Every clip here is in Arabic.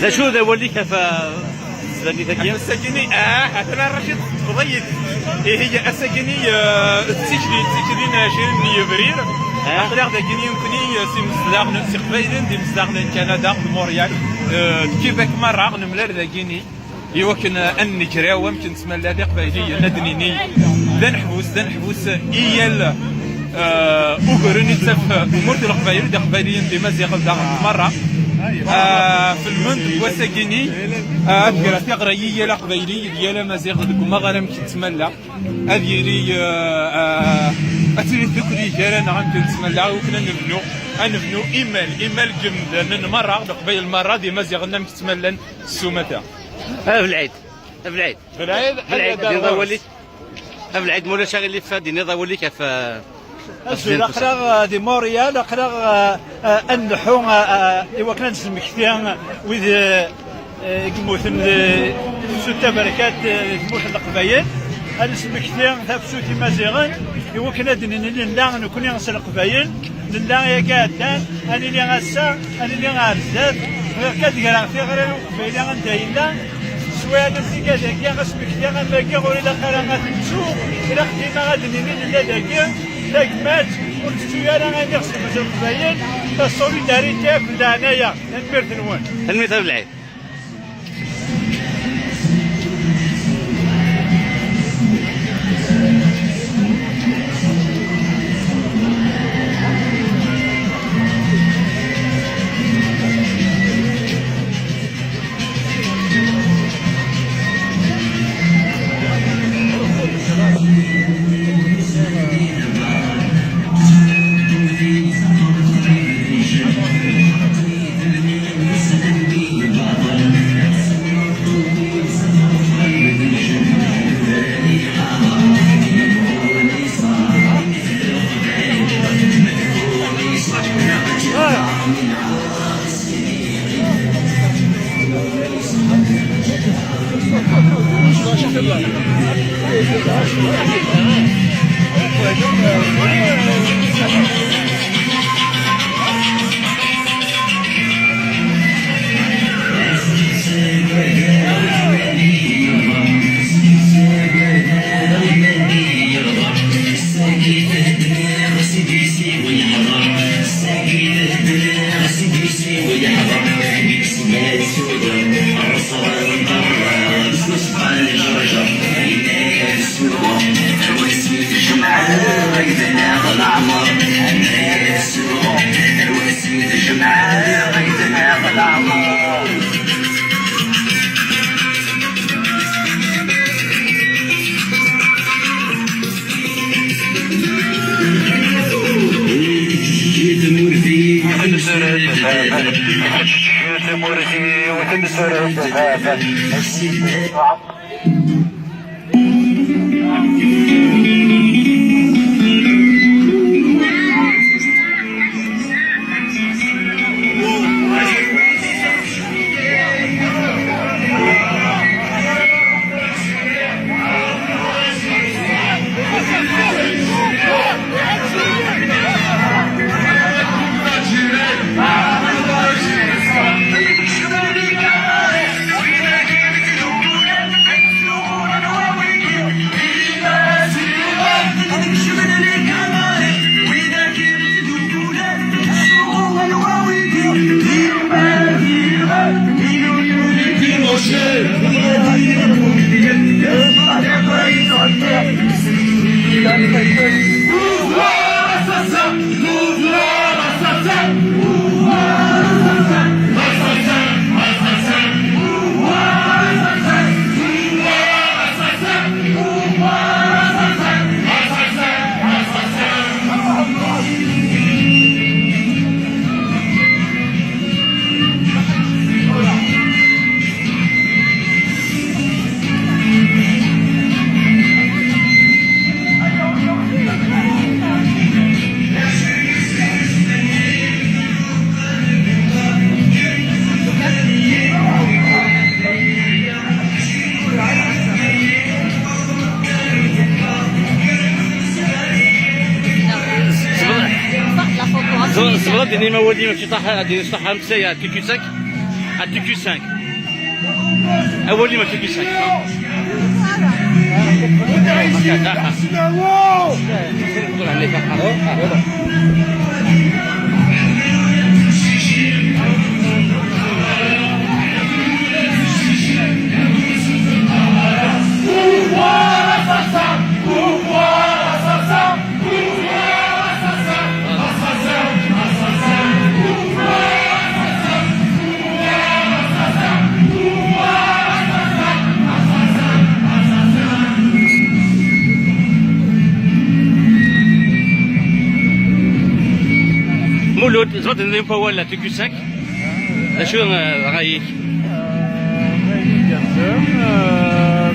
لا شو ذا وليك فزني ثقيل السجني أنا رشيد قضيت هي السجني تسجلين شيرين يبرير أخلاق ذاكني يمكنني سمسلاغ سقبيلن دي مسلاغ كندا مونريال كيفك مرة نملر ذاكني يمكن أن نجري ويمكن تسمى الذي قبيلي ندنيني ذا نحبوس إيال أوغرني تسف أمور القبائل دي قبائليين دي مزيغ مرة في المنطقة وساكني أذكر تغرية لا قبيلي ديال مزيغ ما غير كنتملى أذيري أتري ذكري جارانا غنتملى وكنا نبنو إيمال جمد مرة قبيل المرة دي مزيغ نام كتملى السومتا بالعيد بالعيد مولا شاغل اللي فادي نضا ولي كيف الأخلاق دي موريال الأخلاق النحو إوا كان نسمكتيان وذ جموثن سوتا بركات جموث القبايل نسمكتيان ثابسوتي مازيغان إوا كنا دنين لنا نكون ينسى القبايل لنا يا كاتان أنا اللي غاسا أنا اللي غارزات كاتقرا في غير القبايل غنداينا شويه نسيكا داكيا غاسمكتيان غنلاقي غوري لا خرا غتمشو إلا خدينا غادنين لنا داكيا تاكمات ونستوي انا غادي نغسل مزال القبايل السوليداريتي كلها هنايا نمير نوان المثال بالعيد صبرت اني ما ولدي ما شطح هذه شطحها مسايا تيكي 5 تيكي 5 اولي ما تيكي 5 مولود زبط اليوم فوال تيكي 5 شو رايك؟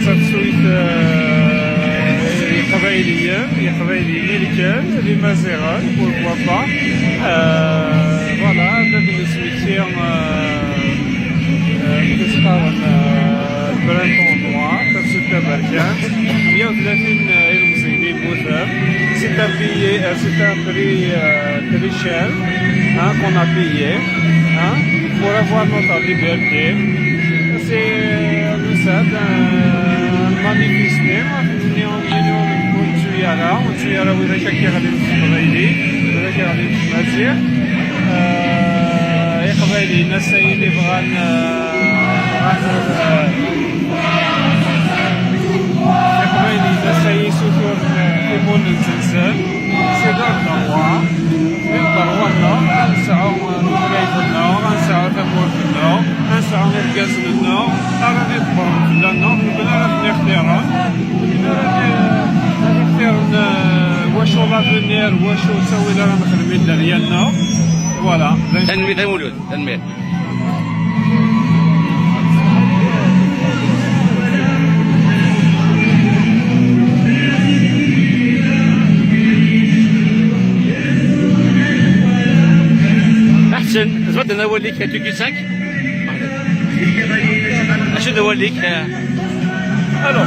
تسويت قبائليا ملكان لمازيغان والبوابا فوالا هذا بالنسبة كتقارن البرانتون نوار تسويت بركان 130 المزينين موثر c'est un prix très cher qu'on a payé pour avoir notre liberté. C'est un manifeste. ونتويا راه وذاك كي غادي نقبايلي وذاك غادي نتمازيغ يا قبايلي الناس اللي بغان يا قبايلي الناس يسوتور يكون الزلزال سي دار الدروا درونا غنسعو نبريدنا غنسعو تمورتنا غنسعو الكاز منا غادي نكبرو لنا بنا غادي نختارون واش لافونير واش تسوي لنا نخدم ديالنا فوالا تنمية مولود تنمية احسن زبط انا نوليك تيكي 5 اشنو نوليك الو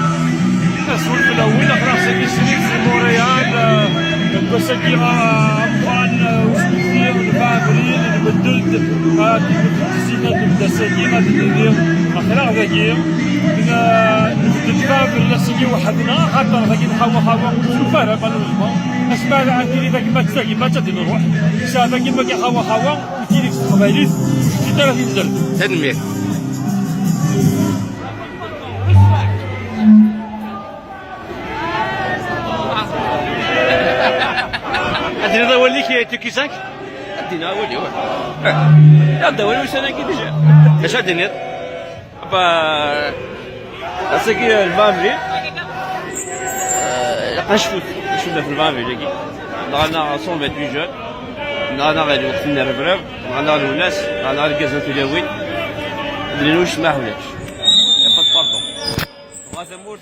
بس كيما مقارن وسميتيه 4 ابريل نبدلت الزينات الدساتي غادي ندير اخرى ذاكي نبدل باب الاسيدي وحدنا خاطر غادي نحاول نشوفها مالوزمون اسمع عندي ذاك ما تلاقي ما تدي نروح ساعه كيما كيحاول وتيلي في القبايلات وشتي راه ينزل تنمير هذا هو اللي تيكي 5 دينا ولي هذا ولي واش انا كي ديجا اش الدنيا اسكي المامري نشوف شفنا في المامري لاكي انا 128 جون انا غادي وقفنا الربرب انا الناس انا الكازان تلاوي اللي واش ما حولاتش با باردون غادي نموت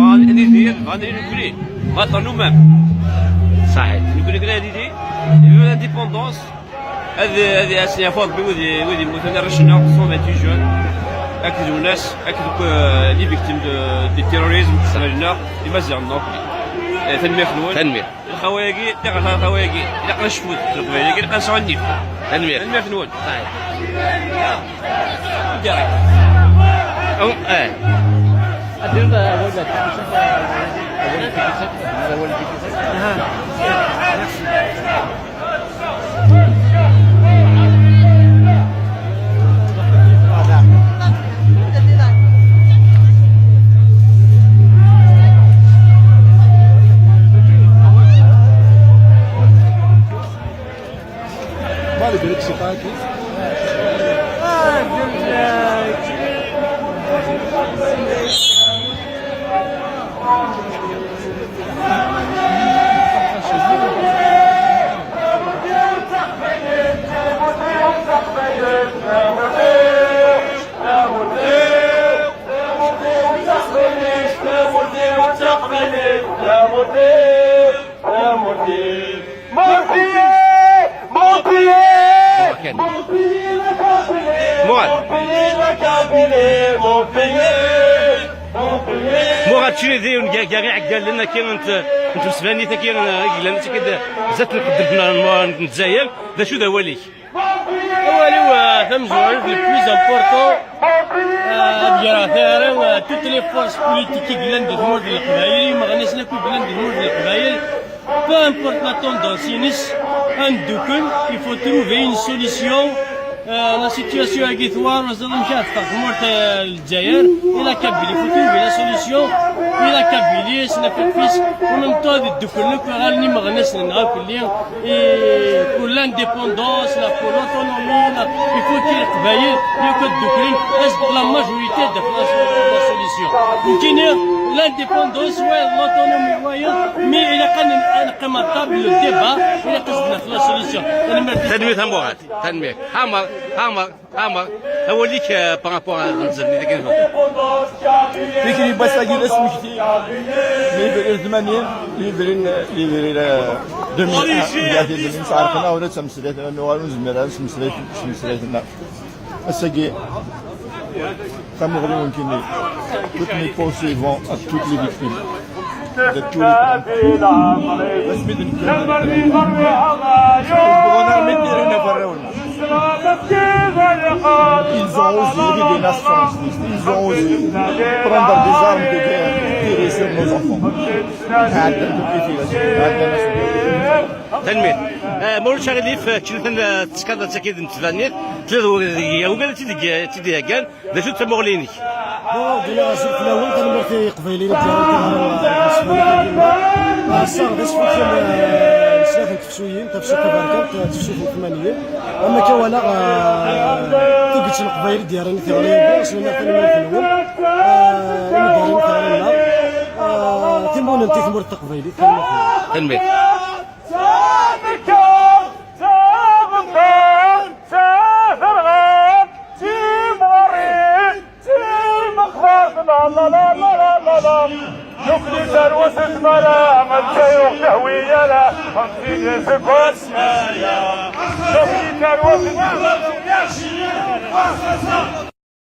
غادي ندير غادي نقولي غادي مام صحيح نقول لك هذه دي لانديبوندونس هذه اسيا فور بودي مثلا رشنا 128 جون اكد الناس اكد لي فيكتيم دو تيروريزم سمعنا اللي مازال نوبلي تنمير تنمير الخواياكي تاع الخواياكي الا نشفوت الخواياكي الا نسعوا النيف تنمير فنون صحيح ديريكت مراد شنو يدير كاع قال لنا كاين انت مسباني كاين قال لنا كذا بزاف نقدم نتزاير ذا شو ذا ولي هو ثم جوار لو بلوز امبورطون ديال ثاره توت لي فورس بوليتيك كلان دو مور ديال القبائل ما غنيش ناكل كلان دو مور ديال القبائل peu importe la tendance un دوكن il faut trouver une solution la situation aguitoire وزاد مشات تقمرت الجزائر الى كابيلي فوتو لا سوليسيون الى كابيلي سنافيك فيس ومن طاد الدكن غالني ما غناش نغاو كلي كل لانديبوندونس لا بور لوتونومي لا يفوتي القبايل ياكل الدكرين اس لا ماجوريتي دو لا سوليسيون يمكن لانديبوندونس ولا لوتونومي ويا مي الى كان نقيم طابل الديبا الى قصدنا في لا سوليسيون تنمية مراد تنمية عمر هو ليك بارابور نزل اللي كاين فكري بس اجي الاسم كثير ليفرين 80 ليفرين 2000 قاعد يدير عارفنا ولا تمثيلات انه غير زميران تمثيلاتنا اسكي comme vraiment qui n'est toutes mes pensées vont à toutes les victimes de tous ils ont osé des nations, ils ont osé prendre des armes de guerre et tirer sur nos enfants. تنمية مول شغلي في كنا تسكر تاكيد نتفانيت ثلاثة وقال تيدي كان ذا شو تمغليني دينا زرت الاول كنمرتي قبيلين ديال الصار باش فيهم سلاح تفسويين تفسو كباركات تفسو في الثمانية اما كوالا تقلت القبيل ديالنا ثغلي باش لنا كنمرت الاول ديالنا ثغلنا تيمون انت تمرت قبيلي تنمية نخلي ثروة الملا من سيوف تهوية لا خمسين سكوت نخلي ثروة الملا